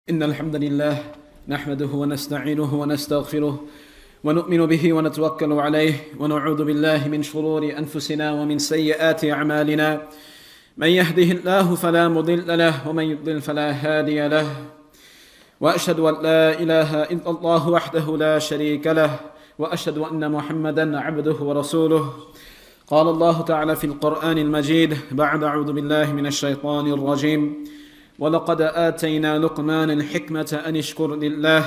إن الحمد لله نحمده ونستعينه ونستغفره ونؤمن به ونتوكل عليه ونعوذ بالله من شرور أنفسنا ومن سيئات أعمالنا من يهده الله فلا مضل له ومن يضلل فلا هادي له وأشهد أن لا إله إلا الله وحده لا شريك له وأشهد أن محمدا عبده ورسوله قال الله تعالى في القرآن المجيد بعد أعوذ بالله من الشيطان الرجيم ولقد آتينا لقمان الحكمة أن اشكر لله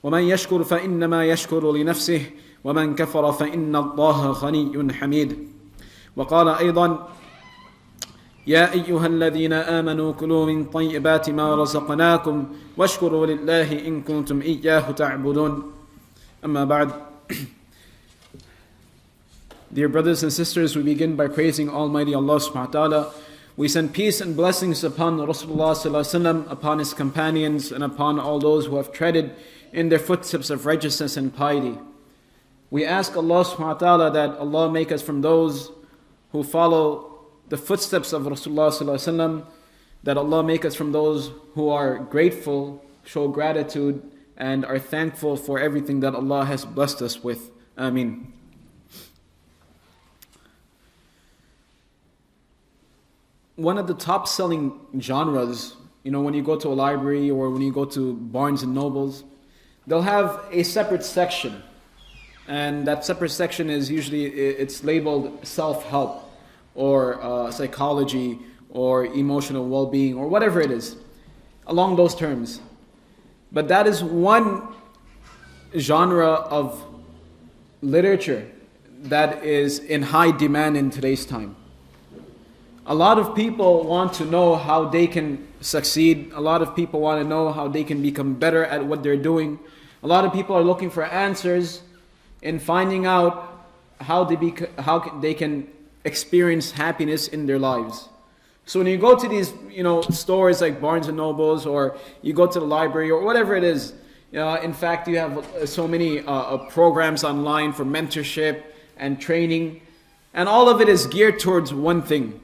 ومن يشكر فإنما يشكر لنفسه ومن كفر فإن الله غني حميد. وقال أيضا يا أيها الذين آمنوا كلوا من طيبات ما رزقناكم واشكروا لله إن كنتم إياه تعبدون. أما بعد. Dear brothers and sisters, we begin by praising Almighty Allah subhanahu wa ta'ala. We send peace and blessings upon Rasulullah sallallahu alaihi wasallam, upon his companions, and upon all those who have treaded in their footsteps of righteousness and piety. We ask Allah subhanahu wa ta'ala that Allah make us from those who follow the footsteps of Rasulullah sallallahu alaihi wasallam, that Allah make us from those who are grateful, show gratitude, and are thankful for everything that Allah has blessed us with. Ameen. One of the top selling genres, when you go to a library or when you go to Barnes and Nobles, they'll have a separate section. And that separate section is usually, it's labeled self-help or psychology or emotional well-being or whatever it is, along those terms. But that is one genre of literature that is in high demand in today's time. A lot of people want to know how they can succeed. A lot of people want to know how they can become better at what they're doing. A lot of people are looking for answers in finding out how they can experience happiness in their lives. So when you go to these, stores like Barnes and Nobles, or you go to the library or whatever it is, in fact, you have so many programs online for mentorship and training, and all of it is geared towards one thing.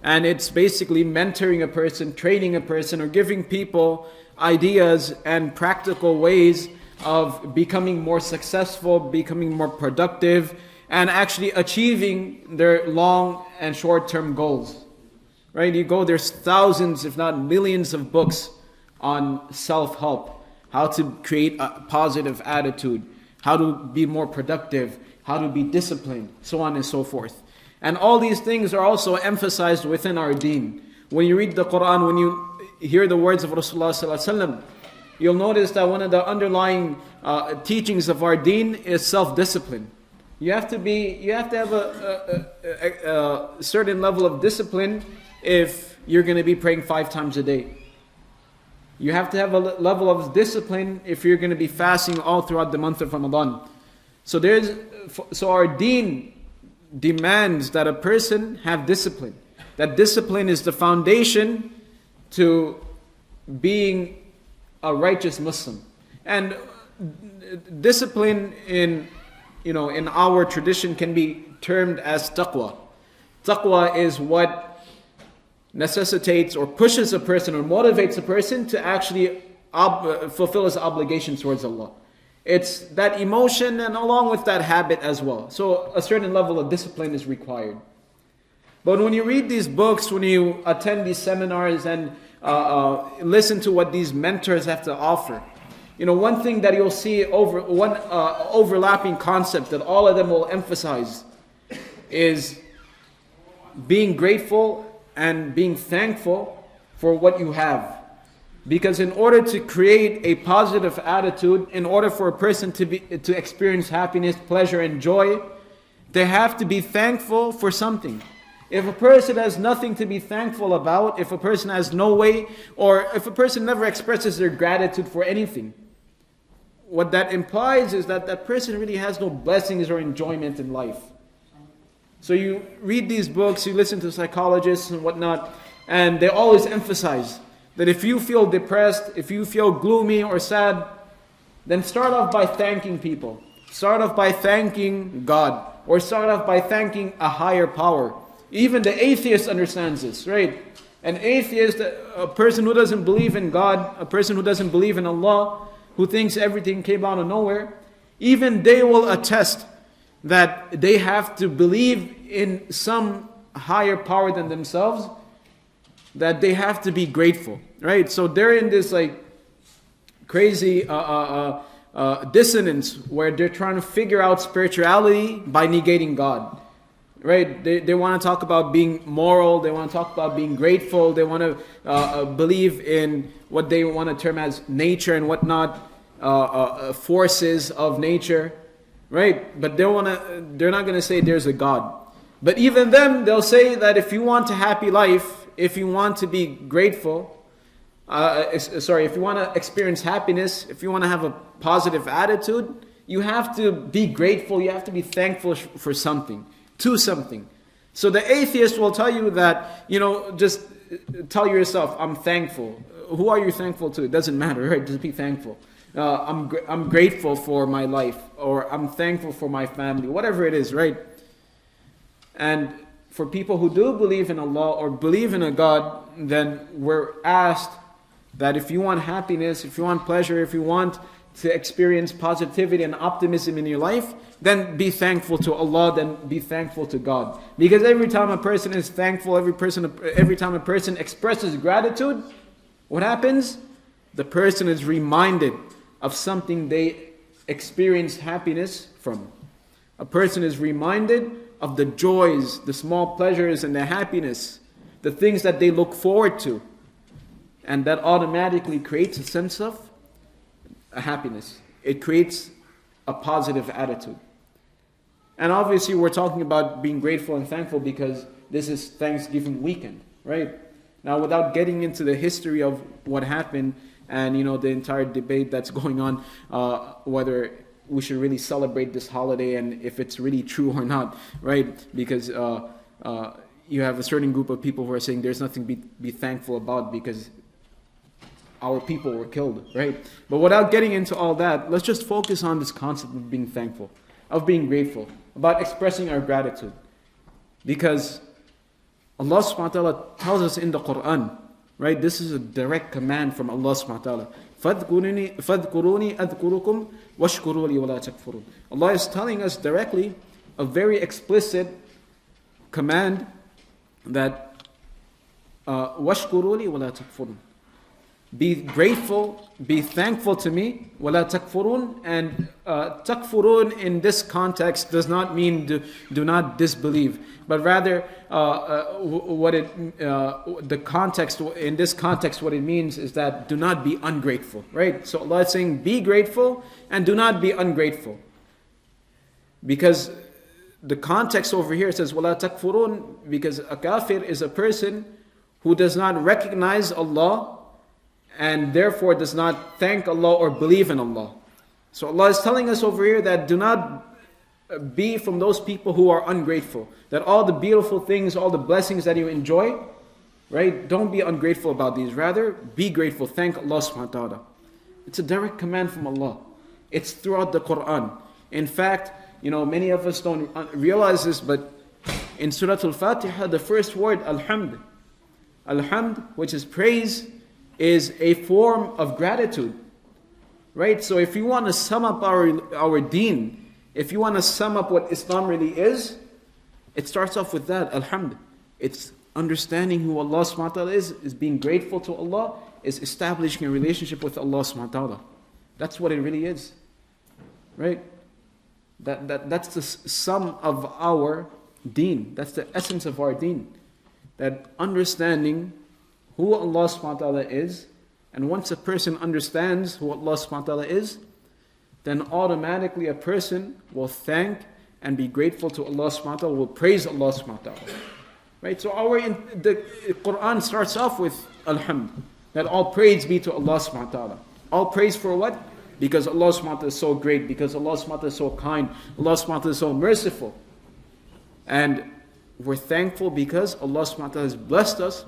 And it's basically mentoring a person, training a person, or giving people ideas and practical ways of becoming more successful, becoming more productive, and actually achieving their long and short-term goals. Right? You go, there's thousands, if not millions of books on self-help, how to create a positive attitude, how to be more productive, how to be disciplined, so on and so forth. And all these things are also emphasized within our deen. When you read the Quran, when you hear the words of Rasulullah sallallahu alaihi wasallam, you'll notice that one of the underlying teachings of our deen is self-discipline. You have to have a certain level of discipline if you're going to be praying 5 times a day. You have to have a level of discipline if you're going to be fasting all throughout the month of Ramadan. So our deen demands that a person have discipline. That discipline is the foundation to being a righteous Muslim. And discipline in our tradition can be termed as taqwa. Taqwa is what necessitates or pushes a person or motivates a person to actually fulfill his obligations towards Allah. It's that emotion and along with that habit as well. So a certain level of discipline is required. But when you read these books, when you attend these seminars and listen to what these mentors have to offer, one thing that you'll see overlapping concept that all of them will emphasize is being grateful and being thankful for what you have. Because in order to create a positive attitude, in order for a person to experience happiness, pleasure, and joy, they have to be thankful for something. If a person has nothing to be thankful about, if a person has no way, or if a person never expresses their gratitude for anything, what that implies is that that person really has no blessings or enjoyment in life. So you read these books, you listen to psychologists and whatnot, and they always emphasize that if you feel depressed, if you feel gloomy or sad, then start off by thanking people. Start off by thanking God. Or start off by thanking a higher power. Even the atheist understands this, right? An atheist, a person who doesn't believe in God, a person who doesn't believe in Allah, who thinks everything came out of nowhere, even they will attest that they have to believe in some higher power than themselves, that they have to be grateful, right? So they're in this like crazy dissonance where they're trying to figure out spirituality by negating God. Right? They want to talk about being moral, they want to talk about being grateful, they want to believe in what they want to term as nature and whatnot, forces of nature, right? But they're not going to say there's a God. But even them, they'll say that if you want a happy life, if you want to be grateful, if you want to experience happiness, if you want to have a positive attitude, you have to be grateful, you have to be thankful for something. To something. So the atheist will tell you that, just tell yourself, I'm thankful. Who are you thankful to? It doesn't matter, right? Just be thankful. I'm grateful for my life, or I'm thankful for my family, whatever it is, right? And for people who do believe in Allah or believe in a God, then we're asked that if you want happiness, if you want pleasure, if you want to experience positivity and optimism in your life, then be thankful to Allah, then be thankful to God. Because every time a person is thankful, every time a person expresses gratitude, what happens? The person is reminded of something they experienced happiness from. A person is reminded of the joys, the small pleasures and the happiness, the things that they look forward to. And that automatically creates a sense of a happiness. It creates a positive attitude. And obviously we're talking about being grateful and thankful because this is Thanksgiving weekend, right? Now, without getting into the history of what happened and the entire debate that's going on, whether we should really celebrate this holiday and if it's really true or not, right? Because you have a certain group of people who are saying there's nothing to be thankful about because our people were killed, right? But without getting into all that, let's just focus on this concept of being thankful, of being grateful, about expressing our gratitude. Because Allah subhanahu wa ta'ala tells us in the Quran, right? This is a direct command from Allah subhanahu wa ta'ala. فَاذْكُرُونِي أَذْكُرُكُمْ وَاشْكُرُوا لِي وَلَا تَكْفُرُونَ. Allah is telling us directly a very explicit command that وَاشْكُرُوا لِي وَلَا تَكْفُرُونَ. Be grateful, be thankful to me, وَلَا تَكْفُرُونَ. And takfurun in this context does not mean do not disbelieve, but rather the context, in this context, what it means is that do not be ungrateful, right? So Allah is saying be grateful and do not be ungrateful. Because the context over here says وَلَا تَكْفُرُونَ, because a kafir is a person who does not recognize Allah and therefore does not thank Allah or believe in Allah. So Allah is telling us over here that do not be from those people who are ungrateful. That all the beautiful things, all the blessings that you enjoy, right? Don't be ungrateful about these. Rather, be grateful. Thank Allah subhanahu wa ta'ala. It's a direct command from Allah. It's throughout the Quran. In fact, many of us don't realize this, but in Surah Al-Fatiha, the first word, Alhamd. Alhamd, which is praise, is a form of gratitude, right? So if you want to sum up our deen, if you want to sum up what Islam really is, it starts off with that, alhamd. It's understanding who Allah subhanahu wa ta'ala is being grateful to Allah, is establishing a relationship with Allah subhanahu wa ta'ala. That's what it really is, right? That's the sum of our deen. That's the essence of our deen. That understanding who Allah subhanahu wa ta'ala is, and once a person understands who Allah subhanahu wa ta'ala is, then automatically a person will thank and be grateful to Allah subhanahu wa ta'ala, will praise Allah subhanahu wa ta'ala. Right? So the Quran starts off with Alhamd, that all praise be to Allah subhanahu wa ta'ala. All praise for what? Because Allah subhanahu wa ta'ala is so great, because Allah subhanahu wa ta'ala is so kind, Allah subhanahu wa ta'ala is so merciful. And we're thankful because Allah subhanahu wa ta'ala has blessed us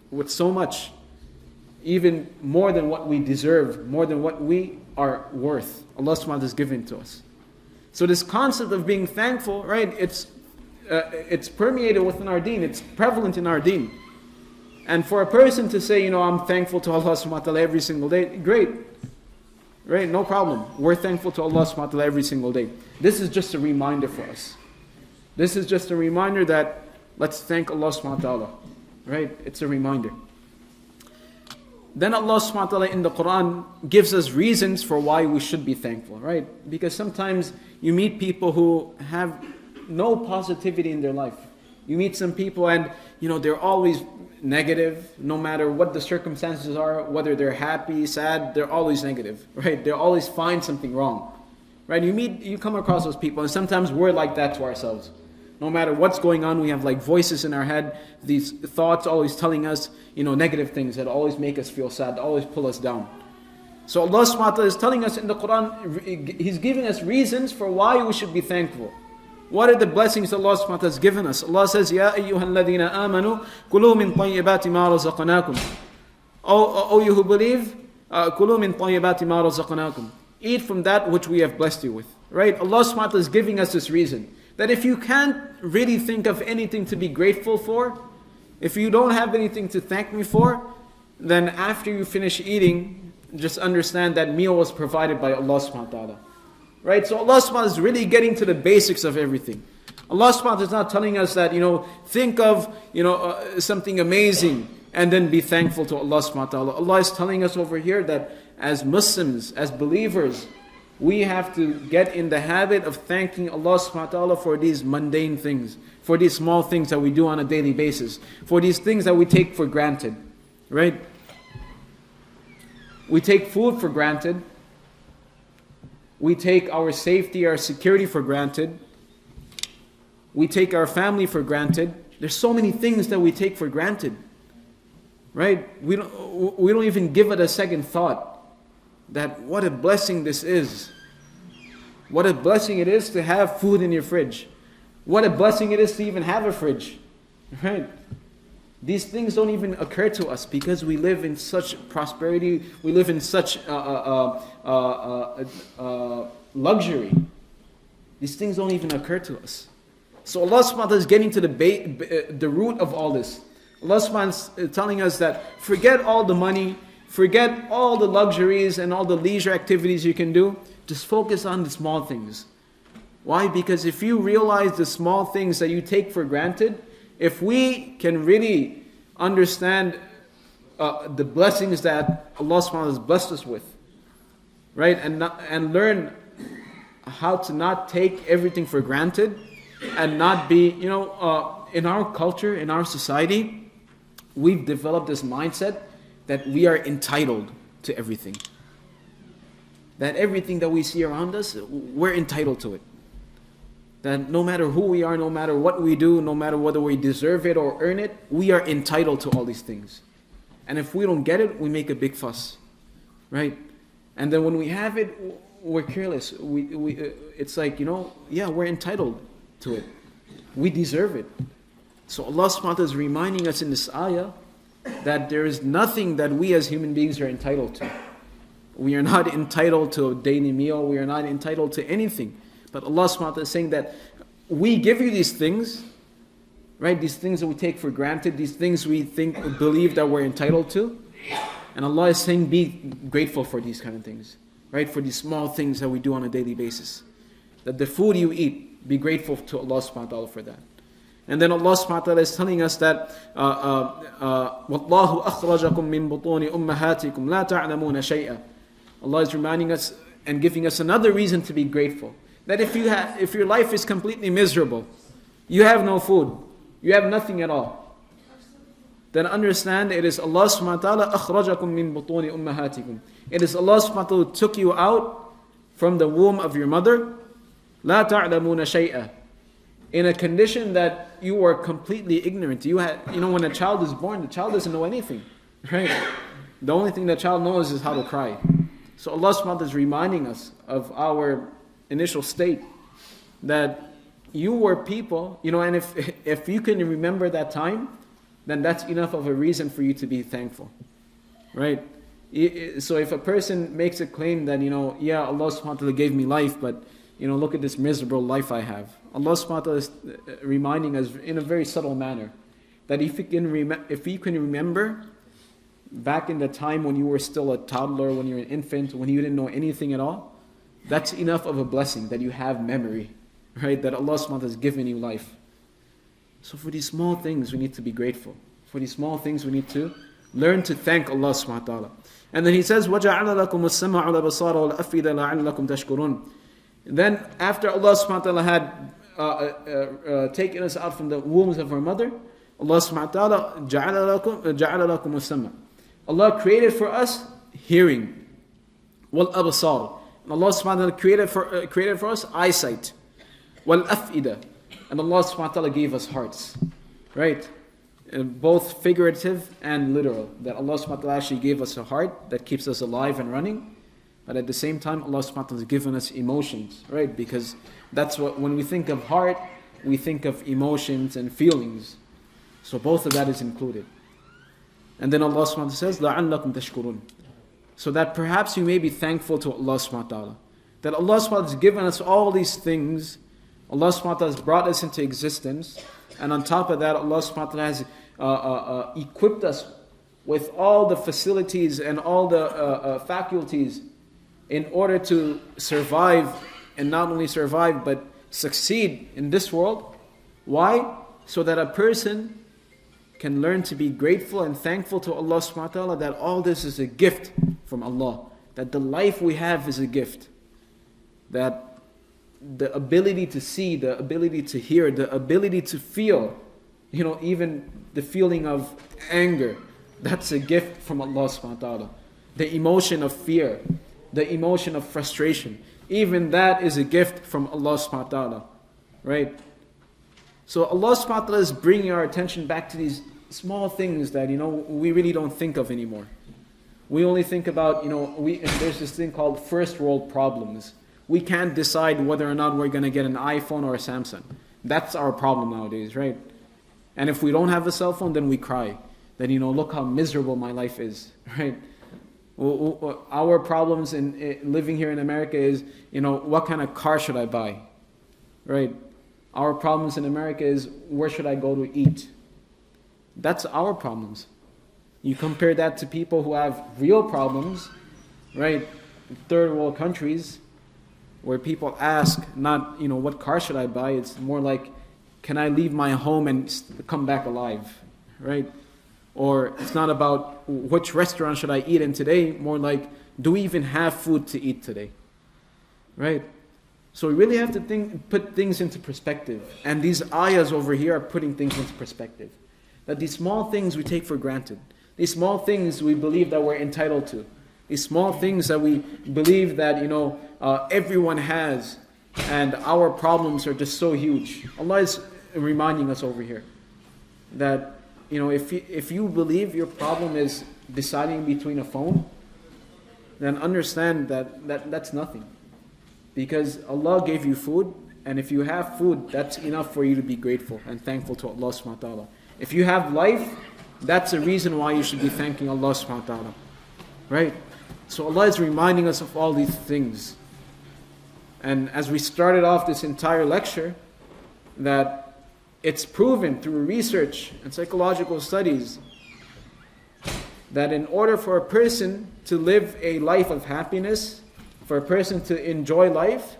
with so much, even more than what we deserve, more than what we are worth. Allah subhanahu wa ta'ala has given to us. So this concept of being thankful, right, it's permeated within our deen, it's prevalent in our deen. And for a person to say, I'm thankful to Allah subhanahu wa ta'ala every single day, great. Right? No problem. We're thankful to Allah subhanahu wa ta'ala every single day. This is just a reminder for us. This is just a reminder that let's thank Allah subhanahu wa ta'ala. Right? It's a reminder. Then Allah subhanahu wa ta'ala in the Quran gives us reasons for why we should be thankful. Right? Because sometimes you meet people who have no positivity in their life. You meet some people and they're always negative, no matter what the circumstances are, whether they're happy, sad, they're always negative, right? They always find something wrong, right? You come across those people, and sometimes we're like that to ourselves. No matter what's going on, we have like voices in our head, these thoughts always telling us, negative things that always make us feel sad, that always pull us down. So Allah subhanahu wa ta'ala is telling us in the Quran, He's giving us reasons for why we should be thankful. What are the blessings Allah subhanahu wa ta'ala has given us? Allah says, Ya ayyuhal ladhina amanu, kulu min tayyibati ma razaqnakum. O you who believe, kulu min tayyibati ma razaqnakum. Eat from that which we have blessed you with. Right? Allah subhanahu wa ta'ala is giving us this reason. That if you can't really think of anything to be grateful for, if you don't have anything to thank me for, then after you finish eating, just understand that meal was provided by Allah subhanahu wa ta'ala. Right? So Allah subhanahu wa ta'ala is really getting to the basics of everything. Allah subhanahu wa ta'ala is not telling us that, think of, something amazing and then be thankful to Allah subhanahu wa ta'ala. Allah is telling us over here that as Muslims, as believers, we have to get in the habit of thanking Allah subhanahu wa ta'ala for these mundane things, for these small things that we do on a daily basis, for these things that we take for granted. Right? We take food for granted. We take our safety, our security for granted. We take our family for granted. There's so many things that we take for granted. Right? We don't even give it a second thought. That what a blessing this is. What a blessing it is to have food in your fridge. What a blessing it is to even have a fridge. Right? These things don't even occur to us because we live in such prosperity, we live in such luxury. These things don't even occur to us. So Allah subhanahu wa ta'ala is getting to the root of all this. Allah subhanahu wa ta'ala is telling us that forget all the money, forget all the luxuries and all the leisure activities you can do. Just focus on the small things. Why? Because if you realize the small things that you take for granted, if we can really understand the blessings that Allah subhanahu wa ta'ala has blessed us with, right, and learn how to not take everything for granted, and not be, in our culture, in our society, we've developed this mindset that we are entitled to everything. That everything that we see around us, we're entitled to it. That no matter who we are, no matter what we do, no matter whether we deserve it or earn it, we are entitled to all these things. And if we don't get it, we make a big fuss. Right? And then when we have it, we're careless. It's like, we're entitled to it. We deserve it. So Allah subhanahu wa ta'ala is reminding us in this ayah that there is nothing that we as human beings are entitled to. We are not entitled to a daily meal. We are not entitled to anything. But Allah subhanahu wa ta'ala is saying that we give you these things, right? These things that we take for granted, these things we believe that we're entitled to. And Allah is saying be grateful for these kind of things, right? For these small things that we do on a daily basis. That the food you eat, be grateful to Allah subhanahu wa ta'ala for that. And then Allah subhanahu wa ta'ala is telling us that وَاللَّهُ أَخْرَجَكُم مِّن بُطُونِ أُمَّهَاتِكُمْ لَا تَعْلَمُونَ شَيْئًا. Allah is reminding us and giving us another reason to be grateful. That if your life is completely miserable, you have no food, you have nothing at all, then understand it is Allah subhanahu wa ta'ala أَخْرَجَكُم مِّن بُطُونِ أُمَّهَاتِكُمْ. It is Allah subhanahu wa ta'ala who took you out from the womb of your mother, لَا تَعْلَمُونَ شَيْئًا, in a condition that you were completely ignorant. When a child is born, the child doesn't know anything, right? The only thing the child knows is how to cry. So Allah subhanahu wa ta'ala is reminding us of our initial state, that you were people, and if you can remember that time, then that's enough of a reason for you to be thankful, right? So if a person makes a claim that, Allah subhanahu wa ta'ala gave me life, but look at this miserable life I have. Allah subhanahu wa ta'ala is reminding us in a very subtle manner that if you can remember back in the time when you were still a toddler, when you were an infant, when you didn't know anything at all, that's enough of a blessing that you have memory, right? That Allah subhanahu wa ta'ala has given you life. So for these small things, we need to be grateful. For these small things, we need to learn to thank Allah subhanahu wa ta'ala. And then He says, وَجَعَلَ لَكُمُ السَّمْعَ وَالْأَبْصَارَ وَالْأَفْئِدَةَ لَعَلَّكُمْ تَشْكُرُونَ. Then after Allah subhanahu wa ta'ala had taken us out from the wombs of our mother, Allah subhanahu wa ta'ala جَعَلَ لَكُمُ السَّمْعَ. Allah created for us hearing. وَالْأَبْصَارَ. And Allah subhanahu wa ta'ala created for us eyesight. وَالْأَفْئِدَةَ. And Allah subhanahu wa ta'ala gave us hearts. Right? Both figurative and literal. That Allah subhanahu wa ta'ala actually gave us a heart that keeps us alive and running. But at the same time, Allah subhanahu wa ta'ala has given us emotions. Right? Because that's what, when we think of heart, we think of emotions and feelings. So both of that is included. And then Allah subhanahu wa ta'ala says, لَعَلَّكُمْ تَشْكُرُونَ. So that perhaps you may be thankful to Allah subhanahu wa ta'ala. That Allah subhanahu wa ta'ala has given us all these things. Allah subhanahu wa ta'ala has brought us into existence. And on top of that, Allah subhanahu wa ta'ala has equipped us with all the facilities and all the faculties in order to survive, and not only survive but succeed in this world. Why? So that a person can learn to be grateful and thankful to Allah subhanahu wa ta'ala, that all this is a gift from Allah. That the life we have is a gift. That the ability to see, the ability to hear, the ability to feel, even the feeling of anger, that's a gift from Allah subhanahu wa ta'ala. The emotion of fear, the emotion of frustration, even that is a gift from Allah subhanahu wa ta'ala. Right? So Allah subhanahu wa ta'ala is bringing our attention back to these small things that, we really don't think of anymore. We only think about, there's this thing called first world problems. We can't decide whether or not we're going to get an iPhone or a Samsung. That's our problem nowadays, right? And if we don't have a cell phone, then we cry. Then, look how miserable my life is, right? Our problems in living here in America is, what kind of car should I buy, right? Our problems in America is, where should I go to eat? That's our problems. You compare that to people who have real problems, right? Third world countries, where people ask not, what car should I buy? It's more like, can I leave my home and come back alive, right? Or it's not about which restaurant should I eat in today, more like, do we even have food to eat today, right? So we really have to put things into perspective. And these ayahs over here are putting things into perspective. That these small things we take for granted. These small things we believe that we're entitled to. These small things that we believe that, everyone has. And our problems are just so huge. Allah is reminding us over here that, if you believe your problem is deciding between a phone, then understand that that's nothing. Because Allah gave you food, and if you have food, that's enough for you to be grateful and thankful to Allah subhanahu wa ta'ala. If you have life, that's a reason why you should be thanking Allah subhanahu wa ta'ala. Right? So Allah is reminding us of all these things. And as we started off this entire lecture, that it's proven through research and psychological studies that in order for a person to live a life of happiness, for a person to enjoy life,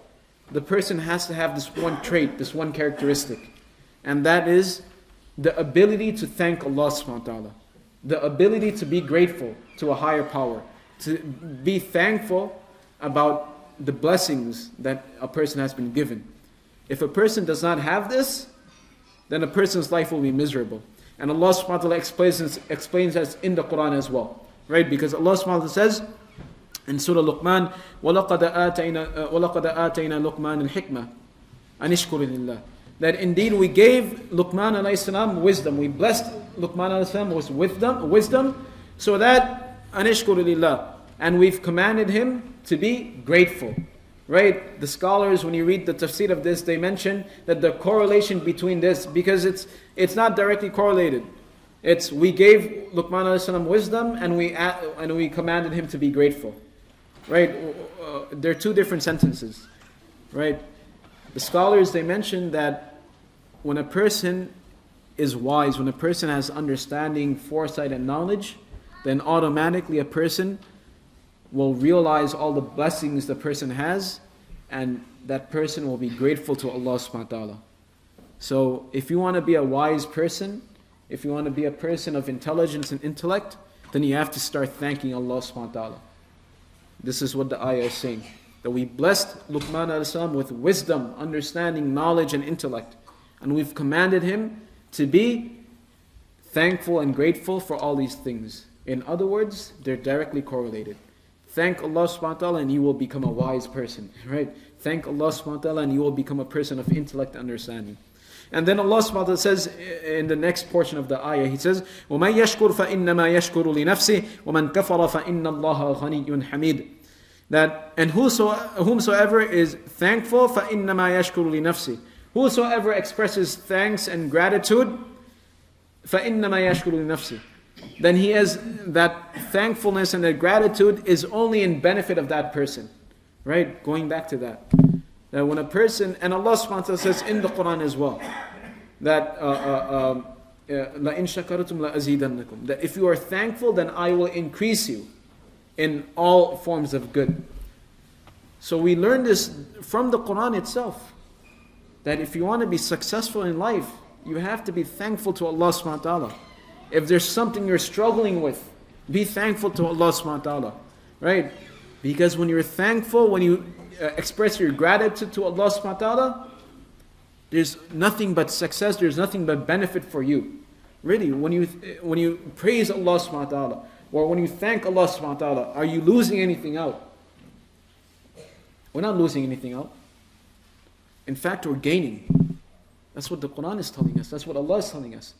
the person has to have this one trait, this one characteristic. And that is the ability to thank Allah subhanahu wa ta'ala. The ability to be grateful to a higher power. To be thankful about the blessings that a person has been given. If a person does not have this, then a person's life will be miserable. And Allah subhanahu wa ta'ala explains this in the Quran as well. Right? Because Allah subhanahu wa ta'ala says in Surah Luqman, وَلَقَدَ آتَيْنَا لُقْمَانَ الْحِكْمَةِ أَنِ اشْكُرِ لِلَّهِ. That indeed we gave Luqman alayhi salam wisdom. We blessed Luqman alayhi salam with wisdom, so that أَنِ اشْكُرِ لِلَّهِ. And we've commanded him to be grateful. Right? The scholars, when you read the tafsir of this, they mention that the correlation between this, because it's not directly correlated. It's we gave Luqman alayhi salam wisdom, and we commanded him to be grateful. Right? They're two different sentences. Right? The scholars, they mention that when a person is wise, when a person has understanding, foresight, and knowledge, then automatically a person will realize all the blessings the person has, and that person will be grateful to Allah subhanahu wa ta'ala. So if you want to be a wise person, if you want to be a person of intelligence and intellect, then you have to start thanking Allah subhanahu wa ta'ala. This is what the ayah is saying. That we blessed Luqman alayhi salam with wisdom, understanding, knowledge and intellect. And we've commanded him to be thankful and grateful for all these things. In other words, they're directly correlated. Thank Allah subhanahu wa ta'ala and you will become a wise person. Right? Thank Allah subhanahu wa ta'ala and you will become a person of intellect and understanding. And then Allah subhanahu wa ta'ala says in the next portion of the ayah, He says, وَمَنْ يَشْكُرْ فَإِنَّمَا يَشْكُرُ لِنَفْسِهِ وَمَنْ كَفَرَ فَإِنَّ اللَّهَ غَنِيٌّ حَمِيدٌ. That, and whomsoever is thankful, فَإِنَّمَا يَشْكُرُ لِنَفْسِهِ. Whosoever expresses thanks and gratitude, فَإِنَّمَا يَشْكُرُ لِنَفْسِهِ. Then he has that thankfulness and that gratitude is only in benefit of that person. Right? Going back to that. That when a person, and Allah subhanahu wa ta'ala says in the Quran as well, that لَإِن شَكَرْتُمْ لَأَزِيدَنَّكُمْ. That if you are thankful, then I will increase you in all forms of good. So we learn this from the Quran itself. That if you want to be successful in life, you have to be thankful to Allah subhanahu wa ta'ala. If there's something you're struggling with, be thankful to Allah subhanahu wa ta'ala. Right? Because when you're thankful, when you express your gratitude to Allah subhanahu wa ta'ala, there's nothing but success, there's nothing but benefit for you. Really, when you praise Allah subhanahu wa ta'ala, or when you thank Allah subhanahu wa ta'ala, are you losing anything out? We're not losing anything out. In fact, we're gaining. That's what the Quran is telling us. That's what Allah is telling us.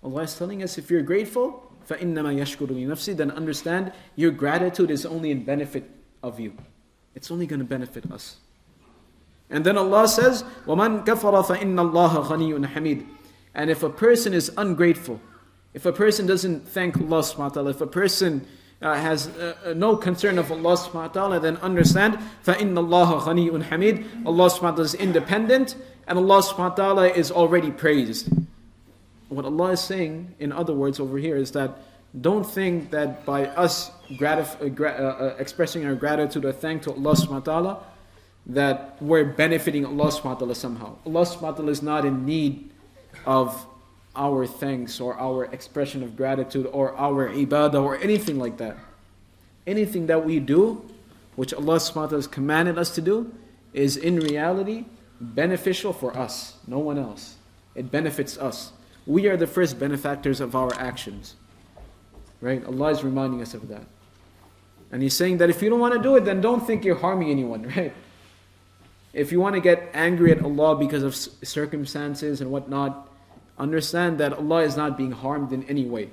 Allah is telling us, if you're grateful, فَإِنَّمَا يَشْكُرُ لِنَفْسِهِ, then understand your gratitude is only in benefit of you. It's only going to benefit us. And then Allah says, وَمَنْ كَفَرَ فَإِنَّ اللَّهَ غَنِيٌّ حَمِيدٌ. And if a person is ungrateful, if a person doesn't thank Allah subhanahu wa ta'ala, if a person has no concern of Allah subhanahu wa ta'ala, then understand, فَإِنَّ اللَّهَ غَنِيٌّ حَمِيدٌ. Allah subhanahu wa ta'ala is independent, and Allah subhanahu wa ta'ala is already praised. What Allah is saying, in other words over here, is that don't think that by us expressing our gratitude or thank to Allah subhanahu wa ta'ala, that we're benefiting Allah subhanahu wa ta'ala somehow. Allah subhanahu wa ta'ala is not in need of our thanks or our expression of gratitude or our ibadah or anything like that. Anything that we do, which Allah subhanahu wa ta'ala has commanded us to do, is in reality beneficial for us, no one else. It benefits us. We are the first benefactors of our actions. Right? Allah is reminding us of that. And He's saying that if you don't want to do it, then don't think you're harming anyone, right? If you want to get angry at Allah because of circumstances and whatnot, understand that Allah is not being harmed in any way.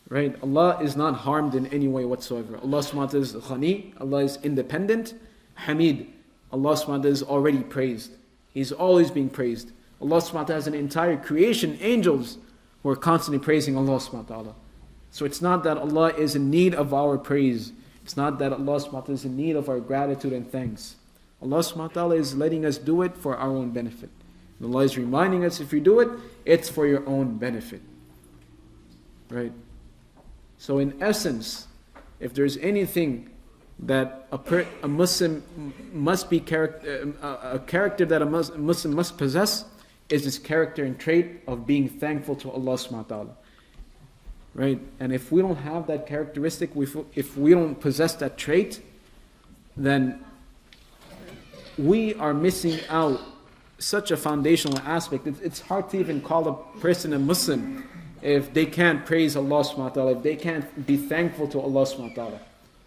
Right? Allah is not harmed in any way whatsoever. Allah subhanahu wa ta'ala is Ghani, Allah is independent, Hamid. Allah subhanahu wa ta'ala is already praised. He's always being praised. Allah subhanahu wa ta'ala has an entire creation, angels, who are constantly praising Allah subhanahu wa ta'ala. So it's not that Allah is in need of our praise. It's not that Allah subhanahu wa ta'ala is in need of our gratitude and thanks. Allah subhanahu wa ta'ala is letting us do it for our own benefit. And Allah is reminding us, if you do it, it's for your own benefit. Right? So in essence, if there's anything that a Muslim must be a character that a Muslim must possess, is this character and trait of being thankful to Allah subhanahu wa ta'ala. Right? And if we don't have that characteristic, if we don't possess that trait, then we are missing out such a foundational aspect. It's hard to even call a person a Muslim if they can't praise Allah subhanahu wa ta'ala, if they can't be thankful to Allah subhanahu wa ta'ala.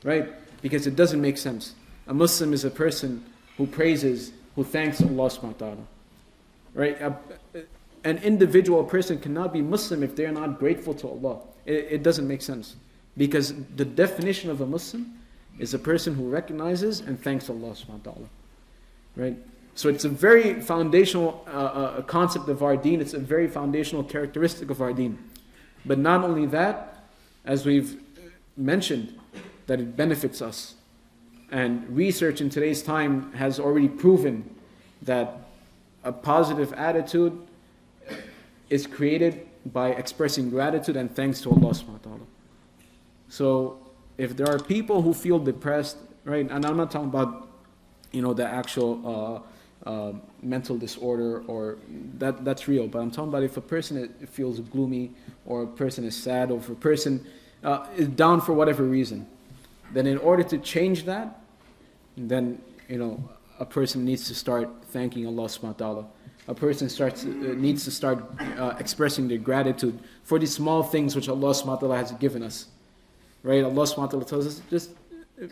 Right? Because it doesn't make sense. A Muslim is a person who praises, who thanks Allah subhanahu wa ta'ala. Right? An individual person cannot be Muslim if they are not grateful to Allah. It doesn't make sense. Because the definition of a Muslim is a person who recognizes and thanks Allah subhanahu wa ta'ala. Right? So it's a very foundational concept of our deen. It's a very foundational characteristic of our deen. But not only that, as we've mentioned, that it benefits us. And research in today's time has already proven that a positive attitude is created by expressing gratitude and thanks to Allah subhanahu wa ta'ala. So if there are people who feel depressed, right, and I'm not talking about, the actual mental disorder or that's real, but I'm talking about if a person feels gloomy or a person is sad or if a person is down for whatever reason, then in order to change that, then, a person needs to start thanking Allah subhanahu wa ta'ala. A person needs to start expressing their gratitude for the small things which Allah subhanahu wa ta'ala has given us. Right? Allah subhanahu wa ta'ala tells us just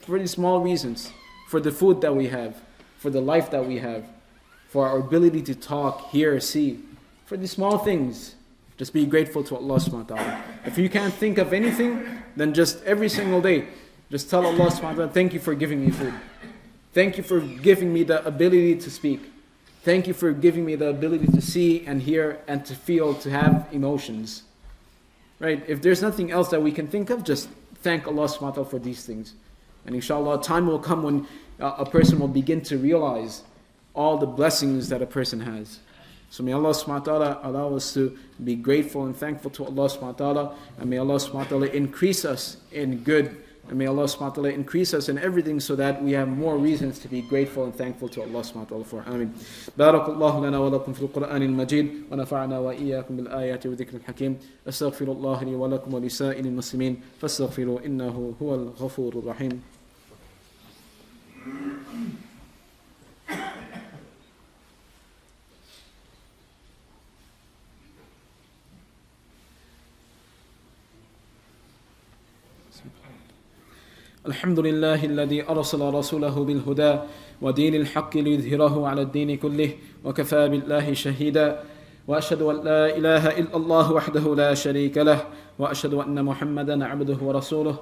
for these small reasons, for the food that we have, for the life that we have, for our ability to talk, hear, see, for these small things, just be grateful to Allah subhanahu wa ta'ala. If you can't think of anything, then just every single day, just tell Allah subhanahu wa ta'ala, thank you for giving me food. Thank you for giving me the ability to speak. Thank you for giving me the ability to see and hear and to feel, to have emotions. Right? If there's nothing else that we can think of, just thank Allah subhanahu wa ta'ala for these things. And inshallah, time will come when a person will begin to realize all the blessings that a person has. So may Allah subhanahu wa ta'ala allow us to be grateful and thankful to Allah subhanahu wa ta'ala. And may Allah subhanahu wa ta'ala increase us in good. And may Allah subhanahu wa ta'ala increase us in everything so that we have more reasons to be grateful and thankful to Allah subhanahu wa ta'ala for. Ameen. Barakallahu lana wa lakum fil Qur'an al-Majid wa nafa'ana wa iyyakum bil ayati wa dhikr al-hakim. Astaghfirullah li wa lakum wa lisa'il al-muslimin fastaghfiru innahu huwal ghafurur rahim. الحمد لله الذي أرسل رسوله بالهدى ودين الحق ليظهره على الدين كله وكفى بالله شهيدا وأشهد أن لا إله إلا الله وحده لا شريك له وأشهد أن محمدا عبده ورسوله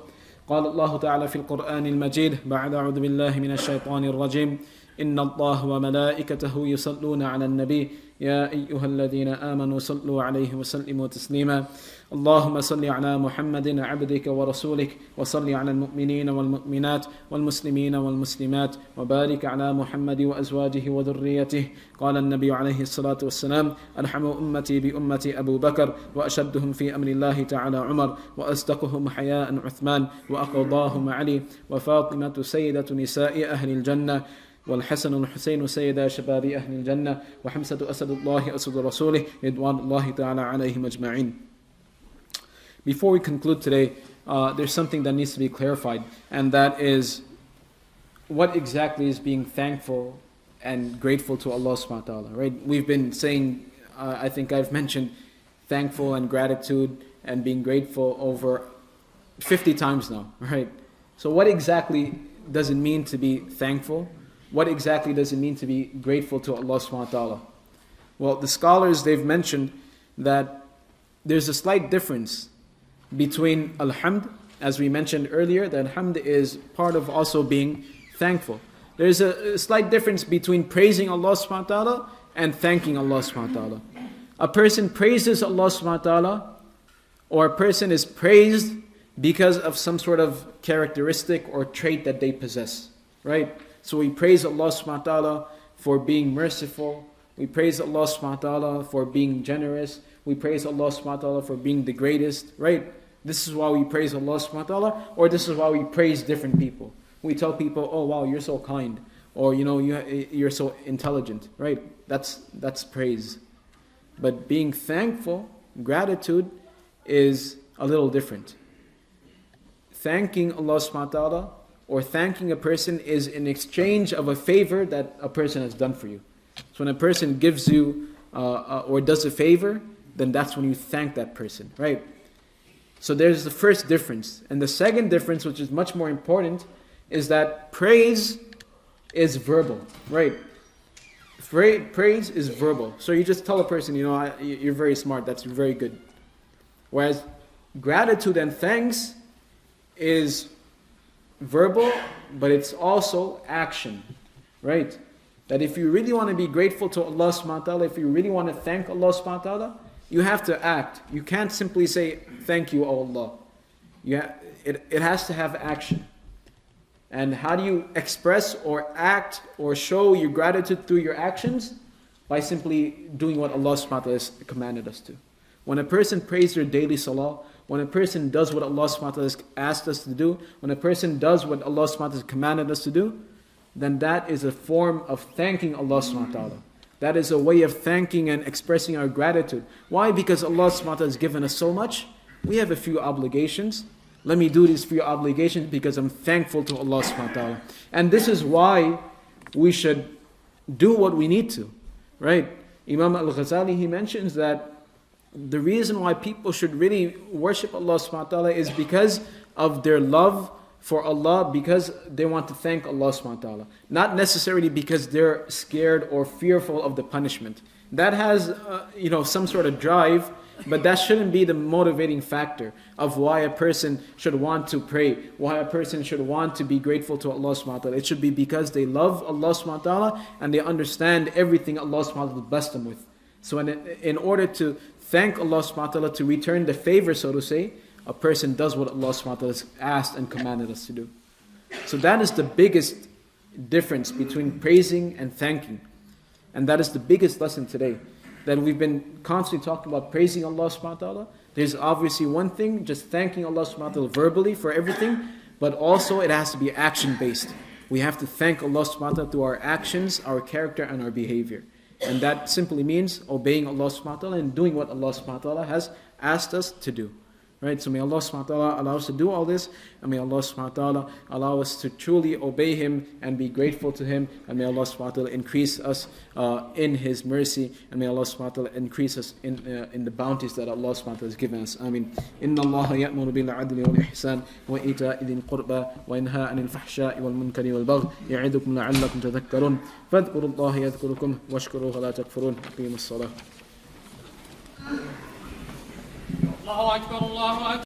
قال الله تعالى في القرآن المجيد بعد أعوذ بالله من الشيطان الرجيم إن الله وملائكته يصلون على النبي يا أيها الذين آمنوا صلوا عليه وسلموا تسليما اللهم صل على محمد عبدك ورسولك وصل على المؤمنين والمؤمنات والمسلمين والمسلمات وبارك على محمد وأزواجه وذريته قال النبي عليه الصلاة والسلام أرحم أمتي بأمتي أبو بكر وأشدهم في أمر الله تعالى عمر وأصدقهم حياء عثمان وأقضاهم علي وفاطمة سيدة نساء أهل الجنة والحسن والحسين سيدا شباب أهل الجنة وحمزة أسد الله أسد رسوله رضوان الله تعالى عليهم أجمعين. Before we conclude today, there's something that needs to be clarified, and that is what exactly is being thankful and grateful to Allah subhanahu wa ta'ala, right? We've been saying, I think I've mentioned thankful and gratitude and being grateful over 50 times now, right? So what exactly does it mean to be thankful? What exactly does it mean to be grateful to Allah subhanahu wa ta'ala? Well, the scholars, they've mentioned that there's a slight difference between alhamd, as we mentioned earlier, that alhamd is part of also being thankful. There's a slight difference between praising Allah subhanahu wa ta'ala and thanking Allah subhanahu wa ta'ala. A person praises Allah subhanahu wa ta'ala, or a person is praised because of some sort of characteristic or trait that they possess, right? So we praise Allah subhanahu wa ta'ala for being merciful. We praise Allah subhanahu wa ta'ala for being generous. We praise Allah subhanahu wa ta'ala for being the greatest, right? This is why we praise Allah subhanahu wa ta'ala, or this is why we praise different people. We tell people, oh wow, you're so kind, or you're so intelligent, right? That's praise. But being thankful, gratitude, is a little different. Thanking Allah subhanahu wa ta'ala or thanking a person is in exchange of a favor that a person has done for you. So when a person gives you or does a favor, then that's when you thank that person, right? So there's the first difference. And the second difference, which is much more important, is that praise is verbal, right? Praise is verbal. So you just tell a person, you're very smart, that's very good. Whereas gratitude and thanks is verbal, but it's also action, right? That if you really want to be grateful to Allah subhanahu wa ta'ala, if you really want to thank Allah subhanahu wa ta'ala, you have to act. You can't simply say, thank you, O Allah. It has to have action. And how do you express or act or show your gratitude through your actions? By simply doing what Allah subhanahu wa ta'ala has commanded us to. When a person prays their daily salah, when a person does what Allah subhanahu wa ta'ala has asked us to do, when a person does what Allah subhanahu wa ta'ala has commanded us to do, then that is a form of thanking Allah subhanahu wa ta'ala. That is a way of thanking and expressing our gratitude. Why? Because Allah subhanahu wa ta'ala has given us so much. We have a few obligations. Let me do these few obligations because I'm thankful to Allah subhanahu wa ta'ala. And this is why we should do what we need to. Right? Imam al-Ghazali, he mentions that the reason why people should really worship Allah subhanahu wa ta'ala is because of their love for Allah, because they want to thank Allah subhanahu wa ta'ala. Not necessarily because they're scared or fearful of the punishment. That has some sort of drive, but that shouldn't be the motivating factor of why a person should want to pray, why a person should want to be grateful to Allah subhanahu wa ta'ala. It should be because they love Allah subhanahu wa ta'ala and they understand everything Allah subhanahu wa ta'ala blessed them with. So in order to thank Allah subhanahu wa ta'ala, to return the favor, so to say, a person does what Allah subhanahu wa ta'ala has asked and commanded us to do. So that is the biggest difference between praising and thanking. And that is the biggest lesson today. That we've been constantly talking about praising Allah subhanahu wa ta'ala. There's obviously one thing, just thanking Allah subhanahu wa ta'ala verbally for everything, but also it has to be action based. We have to thank Allah subhanahu wa ta'ala through our actions, our character, and our behavior. And that simply means obeying Allah subhanahu wa ta'ala and doing what Allah subhanahu wa ta'ala has asked us to do. Right? So may Allah subhanahu wa ta'ala allow us to do all this, and may Allah subhanahu wa ta'ala allow us to truly obey Him and be grateful to Him, and may Allah subhanahu wa ta'ala increase us in His mercy, and may Allah subhanahu wa ta'ala increase us in the bounties that Allah subhanahu wa ta'ala has given us. Ameen. Inna Allah ya'muru bil 'adli wal ihsan wa ita'i dhil qurba wa yanha 'anil fahsha'i wal munkari wal baghi ya'idukum la'allakum tadhakkarun fadhkuru Allah yadhkurukum washkuruhu la takfurun. Aqimus salah. الله أكبر الله أكبر